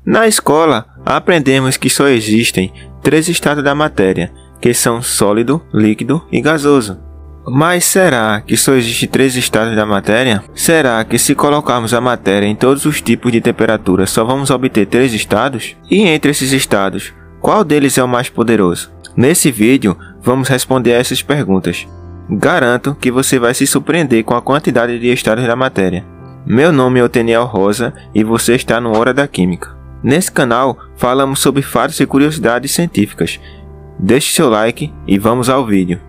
Na escola, aprendemos que só existem 3 estados da matéria, que são sólido, líquido e gasoso. Mas será que só existem 3 estados da matéria? Será que se colocarmos a matéria em todos os tipos de temperatura só vamos obter 3 estados? E entre esses estados, qual deles é o mais poderoso? Nesse vídeo, vamos responder a essas perguntas. Garanto que você vai se surpreender com a quantidade de estados da matéria. Meu nome é Oteniel Rosa e você está no Hora da Química. Nesse canal, falamos sobre fatos e curiosidades científicas. Deixe seu like e vamos ao vídeo.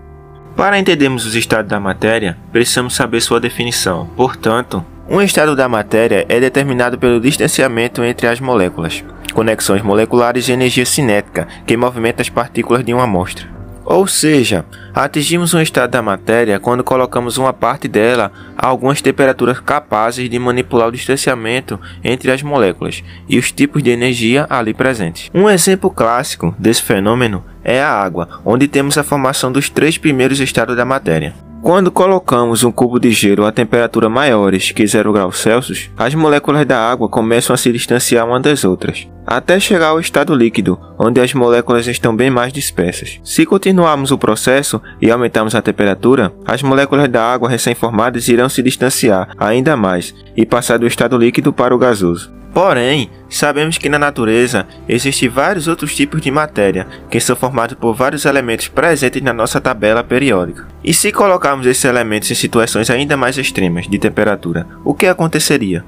Para entendermos os estados da matéria, precisamos saber sua definição. Portanto, um estado da matéria é determinado pelo distanciamento entre as moléculas, conexões moleculares e energia cinética que movimenta as partículas de uma amostra. Ou seja, atingimos um estado da matéria quando colocamos uma parte dela a algumas temperaturas capazes de manipular o distanciamento entre as moléculas e os tipos de energia ali presentes. Um exemplo clássico desse fenômeno é a água, onde temos a formação dos 3 primeiros estados da matéria. Quando colocamos um cubo de gelo a temperaturas maiores que 0 graus Celsius, as moléculas da água começam a se distanciar umas das outras, até chegar ao estado líquido, onde as moléculas estão bem mais dispersas. Se continuarmos o processo e aumentarmos a temperatura, as moléculas da água recém-formadas irão se distanciar ainda mais e passar do estado líquido para o gasoso. Porém, sabemos que na natureza existem vários outros tipos de matéria, que são formados por vários elementos presentes na nossa tabela periódica. E se colocarmos esses elementos em situações ainda mais extremas de temperatura, o que aconteceria?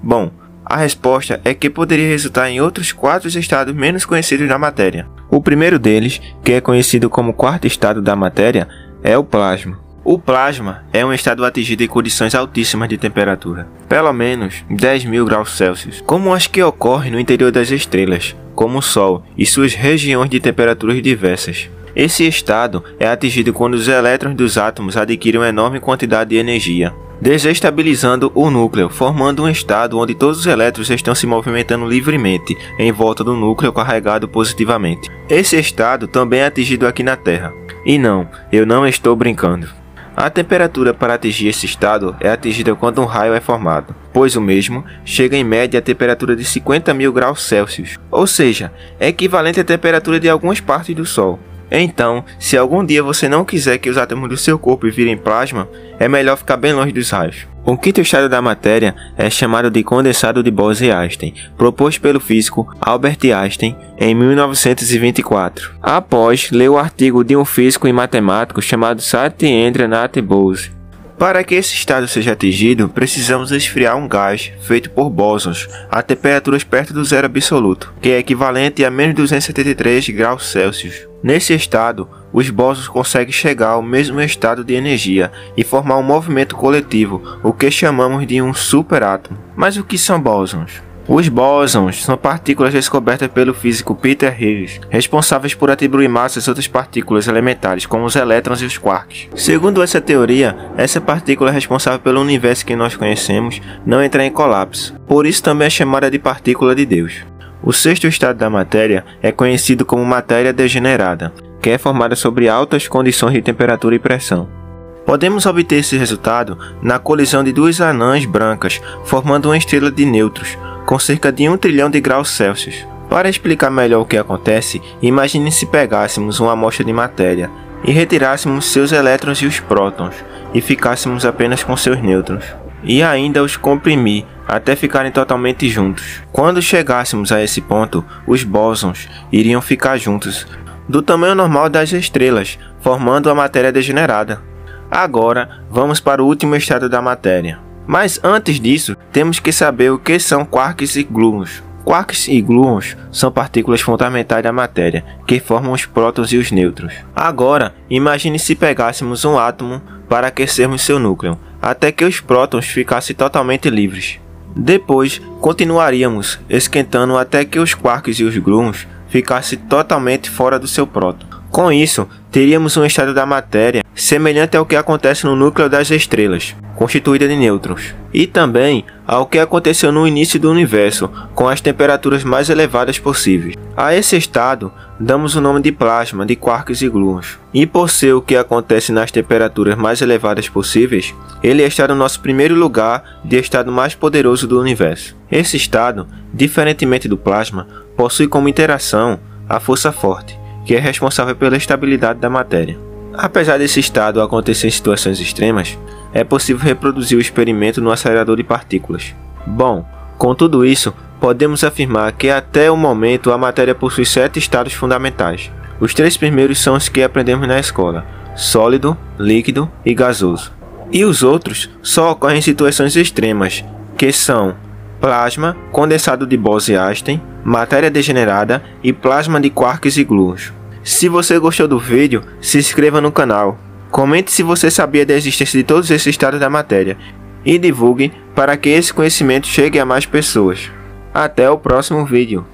Bom, a resposta é que poderia resultar em outros 4 estados menos conhecidos da matéria. O primeiro deles, que é conhecido como 4º estado da matéria, é o plasma. O plasma é um estado atingido em condições altíssimas de temperatura, pelo menos 10.000 graus Celsius, como as que ocorrem no interior das estrelas, como o Sol e suas regiões de temperaturas diversas. Esse estado é atingido quando os elétrons dos átomos adquirem uma enorme quantidade de energia, desestabilizando o núcleo, formando um estado onde todos os elétrons estão se movimentando livremente em volta do núcleo carregado positivamente. Esse estado também é atingido aqui na Terra. E não, eu não estou brincando. A temperatura para atingir esse estado é atingida quando um raio é formado, pois o mesmo chega em média a temperatura de 50.000 graus Celsius, ou seja, é equivalente à temperatura de algumas partes do Sol. Então, se algum dia você não quiser que os átomos do seu corpo virem plasma, é melhor ficar bem longe dos raios. O 5º estado da matéria é chamado de condensado de Bose-Einstein, proposto pelo físico Albert Einstein em 1924, após ler o artigo de um físico e matemático chamado Satyendra-Nath Bose. Para que esse estado seja atingido, precisamos esfriar um gás feito por bósons a temperaturas perto do zero absoluto, que é equivalente a menos 273 graus Celsius. Nesse estado, os bósons conseguem chegar ao mesmo estado de energia e formar um movimento coletivo, o que chamamos de um superátomo. Mas o que são bósons? Os bósons são partículas descobertas pelo físico Peter Higgs, responsáveis por atribuir massa às outras partículas elementares, como os elétrons e os quarks. Segundo essa teoria, essa partícula responsável pelo universo que nós conhecemos não entra em colapso, por isso também é chamada de partícula de Deus. O 6º estado da matéria é conhecido como matéria degenerada, que é formada sobre altas condições de temperatura e pressão. Podemos obter esse resultado na colisão de 2 anãs brancas, formando uma estrela de nêutrons, com cerca de 1 trilhão de graus Celsius. Para explicar melhor o que acontece, imagine se pegássemos uma amostra de matéria e retirássemos seus elétrons e os prótons, e ficássemos apenas com seus nêutrons, e ainda os comprimir até ficarem totalmente juntos. Quando chegássemos a esse ponto, os bósons iriam ficar juntos, do tamanho normal das estrelas, formando a matéria degenerada. Agora, vamos para o último estado da matéria. Mas antes disso, temos que saber o que são quarks e gluons. Quarks e gluons são partículas fundamentais da matéria, que formam os prótons e os nêutrons. Agora, imagine se pegássemos um átomo para aquecermos seu núcleo, até que os prótons ficassem totalmente livres. Depois, continuaríamos esquentando até que os quarks e os gluons ficassem totalmente fora do seu próton. Com isso, teríamos um estado da matéria semelhante ao que acontece no núcleo das estrelas, constituída de nêutrons, e também ao que aconteceu no início do universo, com as temperaturas mais elevadas possíveis. A esse estado, damos o nome de plasma de quarks e gluons. E por ser o que acontece nas temperaturas mais elevadas possíveis, ele está no nosso primeiro lugar de estado mais poderoso do universo. Esse estado, diferentemente do plasma, possui como interação a força forte, que é responsável pela estabilidade da matéria. Apesar desse estado acontecer em situações extremas, é possível reproduzir o experimento no acelerador de partículas. Bom, com tudo isso, podemos afirmar que até o momento a matéria possui 7 estados fundamentais. Os 3 primeiros são os que aprendemos na escola: sólido, líquido e gasoso. E os outros só ocorrem em situações extremas, que são plasma, condensado de Bose-Einstein, matéria degenerada e plasma de quarks e gluons. Se você gostou do vídeo, se inscreva no canal, comente se você sabia da existência de todos esses estados da matéria e divulgue para que esse conhecimento chegue a mais pessoas. Até o próximo vídeo.